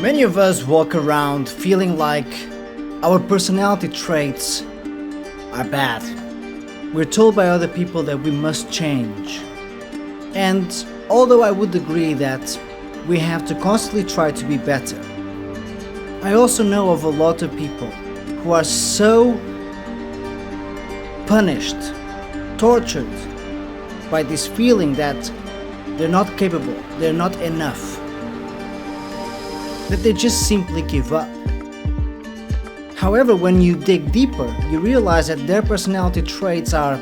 Many of us walk around feeling like our personality traits are bad. We're told by other people that we must change. And although I would agree that we have to constantly try to be better, I also know of a lot of people who are so punished, tortured by this feeling that they're not capable, they're not enough, that they just simply give up. However, when you dig deeper, you realize that their personality traits are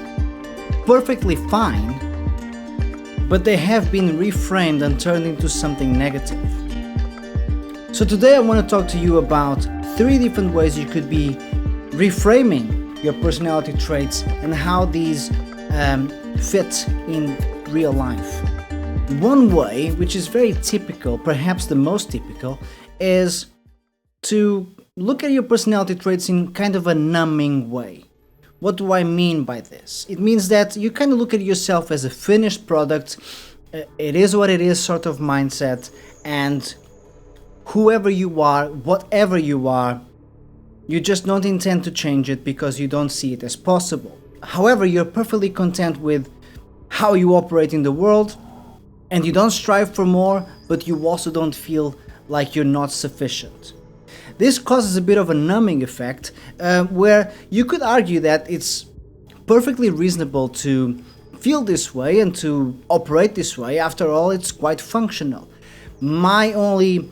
perfectly fine, but they have been reframed and turned into something negative. So today I want to talk to you about 3 different ways you could be reframing your personality traits and how these fit in real life. One way, which is very typical, perhaps the most typical, is to look at your personality traits in kind of a numbing way. What do I mean by this? It means that you kind of look at yourself as a finished product, it is what it is sort of mindset, and whoever you are, whatever you are, you just don't intend to change it because you don't see it as possible. However, you're perfectly content with how you operate in the world, and you don't strive for more, but you also don't feel like you're not sufficient. This causes a bit of a numbing effect, where you could argue that it's perfectly reasonable to feel this way and to operate this way. After all, it's quite functional. My only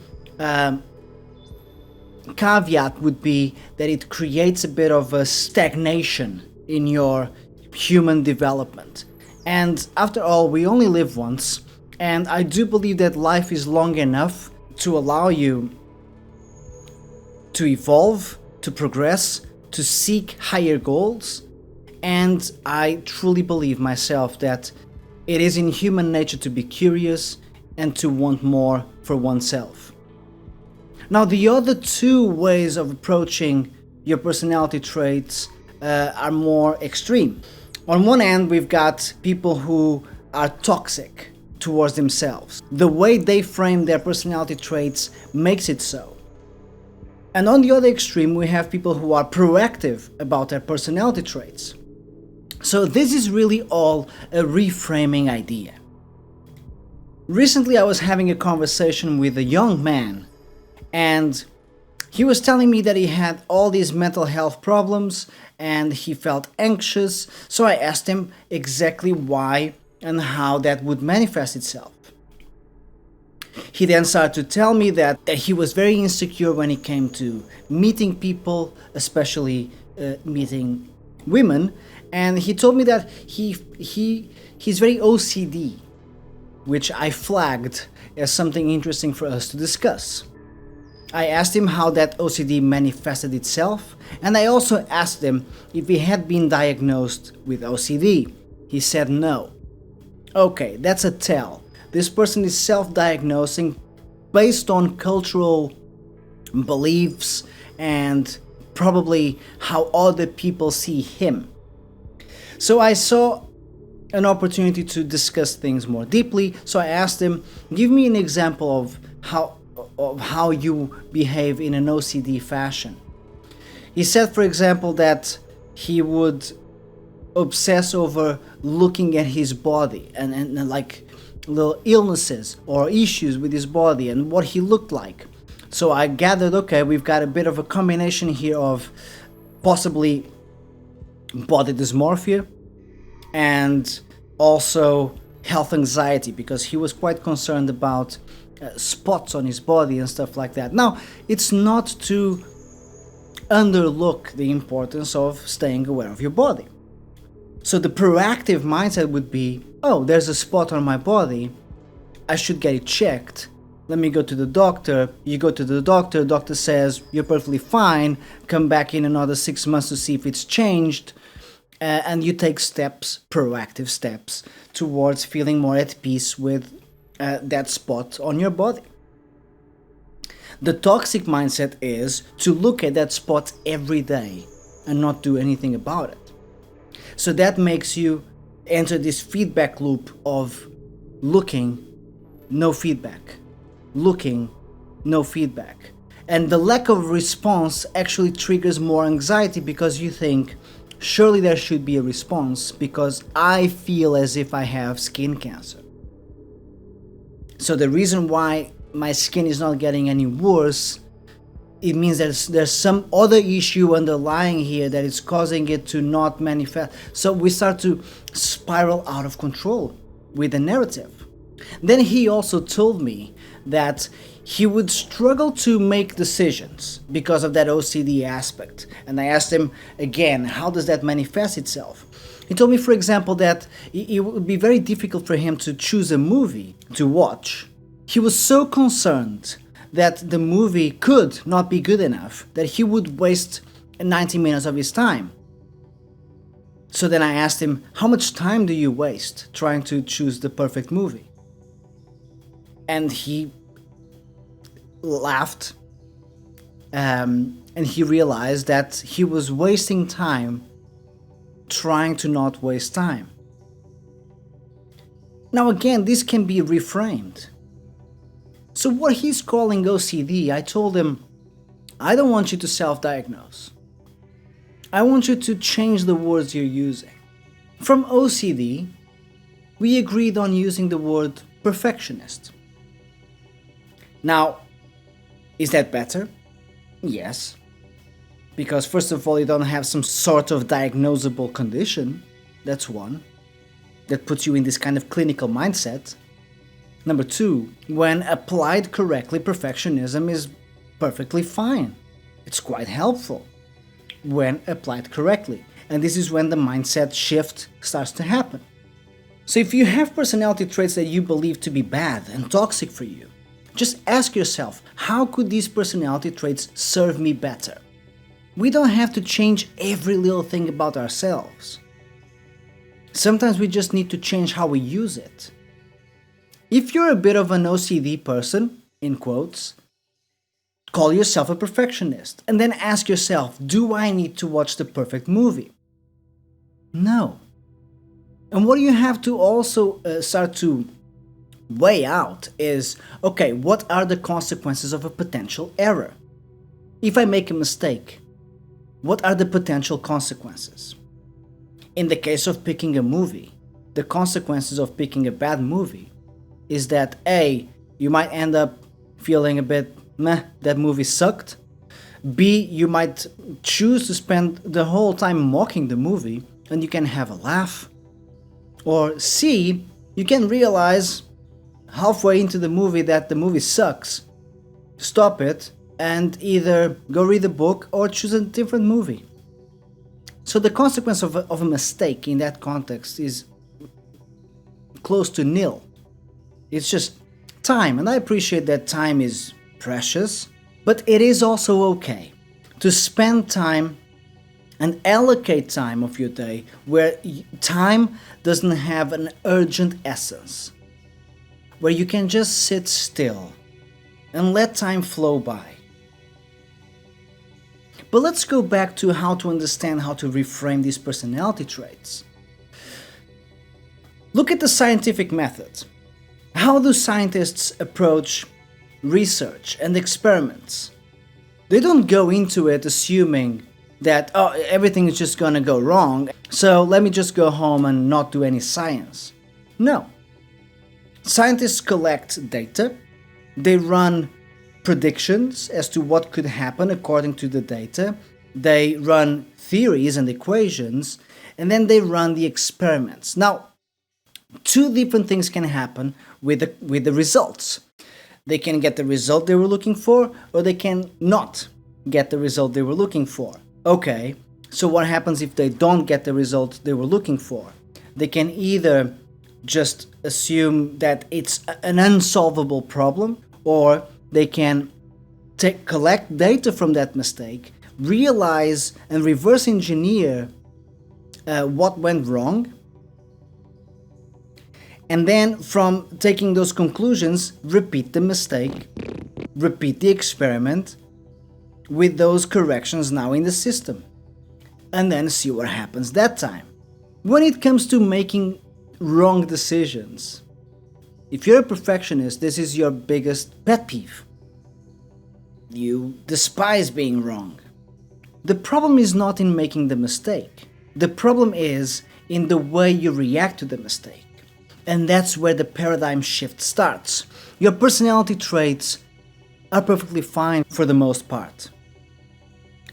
caveat would be that it creates a bit of a stagnation in your human development. And after all, we only live once, and I do believe that life is long enough to allow you to evolve, to progress, to seek higher goals. And I truly believe myself that it is in human nature to be curious and to want more for oneself. Now, the other 2 ways of approaching your personality traits are more extreme. On one end, we've got people who are toxic towards themselves. The way they frame their personality traits makes it so. And on the other extreme, we have people who are proactive about their personality traits. So this is really all a reframing idea. Recently, I was having a conversation with a young man, and he was telling me that he had all these mental health problems and he felt anxious. So I asked him exactly why and how that would manifest itself. He then started to tell me that he was very insecure when it came to meeting people, especially meeting women, and he told me that he's very OCD, which I flagged as something interesting for us to discuss. I asked him how that OCD manifested itself, and I also asked him if he had been diagnosed with OCD. He said no. Okay, that's a tell. This person is self-diagnosing based on cultural beliefs and probably how other people see him. So I saw an opportunity to discuss things more deeply. So I asked him, give me an example of how you behave in an OCD fashion. He said, for example, that he would obsess over looking at his body and like little illnesses or issues with his body and what he looked like. So I gathered, okay, we've got a bit of a combination here of possibly body dysmorphia and also health anxiety, because he was quite concerned about spots on his body and stuff like that. Now, it's not to underlook the importance of staying aware of your body. So the proactive mindset would be, oh, there's a spot on my body, I should get it checked. Let me go to the doctor. You go to the doctor says you're perfectly fine, come back in another 6 months to see if it's changed, and you take steps, proactive steps, towards feeling more at peace with that spot on your body. The toxic mindset is to look at that spot every day and not do anything about it. So that makes you enter this feedback loop of looking, no feedback, looking, no feedback. And the lack of response actually triggers more anxiety because you think, surely there should be a response because I feel as if I have skin cancer. So the reason why my skin is not getting any worse, it means there's some other issue underlying here that is causing it to not manifest. So we start to spiral out of control with the narrative. Then he also told me that he would struggle to make decisions because of that OCD aspect. And I asked him again, how does that manifest itself? He told me, for example, that it would be very difficult for him to choose a movie to watch. He was so concerned that the movie could not be good enough that he would waste 90 minutes of his time. So then I asked him, how much time do you waste trying to choose the perfect movie? And he laughed, and he realized that he was wasting time trying to not waste time. Now again, this can be reframed. So what he's calling OCD, I told him, I don't want you to self-diagnose. I want you to change the words you're using. From OCD, we agreed on using the word perfectionist. Now, is that better? Yes. Because first of all, you don't have some sort of diagnosable condition. That's one. That puts you in this kind of clinical mindset. Number two, when applied correctly, perfectionism is perfectly fine. It's quite helpful when applied correctly. And this is when the mindset shift starts to happen. So if you have personality traits that you believe to be bad and toxic for you, just ask yourself, how could these personality traits serve me better? We don't have to change every little thing about ourselves. Sometimes we just need to change how we use it. If you're a bit of an OCD person, in quotes, call yourself a perfectionist and then ask yourself, do I need to watch the perfect movie? No. And what you have to also start to weigh out is, okay, what are the consequences of a potential error? If I make a mistake, what are the potential consequences? In the case of picking a movie, the consequences of picking a bad movie is that A, you might end up feeling a bit meh, that movie sucked. B, you might choose to spend the whole time mocking the movie and you can have a laugh. Or C, you can realize halfway into the movie that the movie sucks, stop it, and either go read a book or choose a different movie. So the consequence of a mistake in that context is close to nil. It's just time, and I appreciate that time is precious, but it is also okay to spend time and allocate time of your day where time doesn't have an urgent essence, where you can just sit still and let time flow by. But let's go back to how to understand how to reframe these personality traits. Look at the scientific method. How do scientists approach research and experiments? They don't go into it assuming that, oh, everything is just gonna go wrong, so let me just go home and not do any science. No. Scientists collect data, they run predictions as to what could happen according to the data, they run theories and equations, and then they run the experiments. Now, two different things can happen with the results. They can get the result they were looking for, or they can not get the result they were looking for. Okay, so what happens if they don't get the result they were looking for? They can either just assume that it's an unsolvable problem, or they can collect data from that mistake, realize and reverse engineer what went wrong, and then from taking those conclusions, repeat the mistake, repeat the experiment with those corrections now in the system, and then see what happens that time. When it comes to making wrong decisions, if you're a perfectionist, this is your biggest pet peeve. You despise being wrong. The problem is not in making the mistake. The problem is in the way you react to the mistake. And that's where the paradigm shift starts. Your personality traits are perfectly fine for the most part.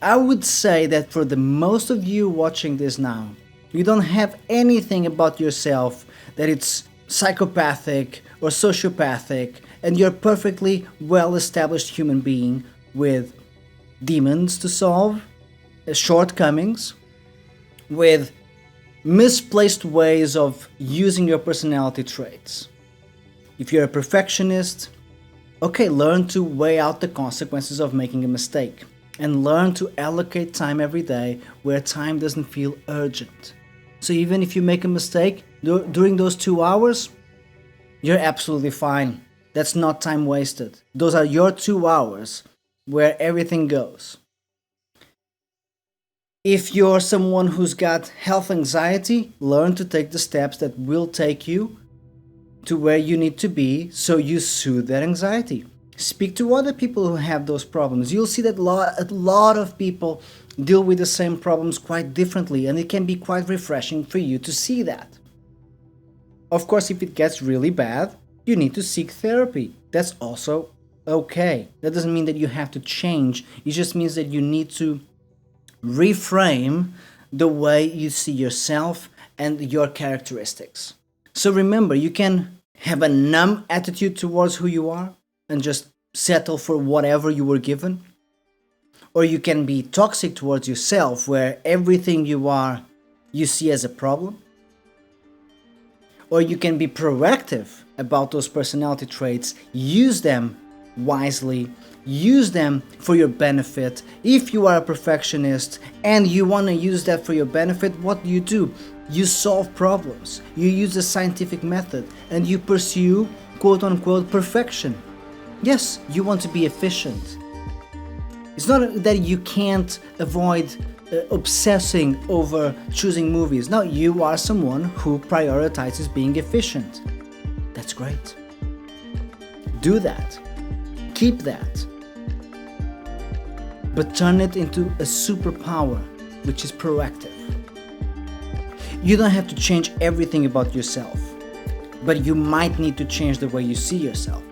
I would say that for the most of you watching this now, you don't have anything about yourself that it's psychopathic or sociopathic, and you're a perfectly well-established human being with demons to solve, shortcomings, with misplaced ways of using your personality traits. If you're a perfectionist, okay, learn to weigh out the consequences of making a mistake and learn to allocate time every day where time doesn't feel urgent. So even if you make a mistake during those 2 hours, you're absolutely fine. That's not time wasted. Those are your 2 hours where everything goes. If you're someone who's got health anxiety, learn to take the steps that will take you to where you need to be so you soothe that anxiety. Speak to other people who have those problems. You'll see that a lot of people deal with the same problems quite differently, and it can be quite refreshing for you to see that. Of course, if it gets really bad, you need to seek therapy. That's also okay. That doesn't mean that you have to change. It just means that you need to reframe the way you see yourself and your characteristics. So remember, you can have a numb attitude towards who you are and just settle for whatever you were given. Or you can be toxic towards yourself, where everything you are, you see as a problem. Or you can be proactive about those personality traits, use them wisely, use them for your benefit. If you are a perfectionist and you want to use that for your benefit, what do? You solve problems, you use a scientific method, and you pursue quote-unquote perfection. Yes, you want to be efficient. It's not that you can't avoid obsessing over choosing movies. No, you are someone who prioritizes being efficient. That's great. Do that. Keep that. But turn it into a superpower, which is proactive. You don't have to change everything about yourself, but you might need to change the way you see yourself.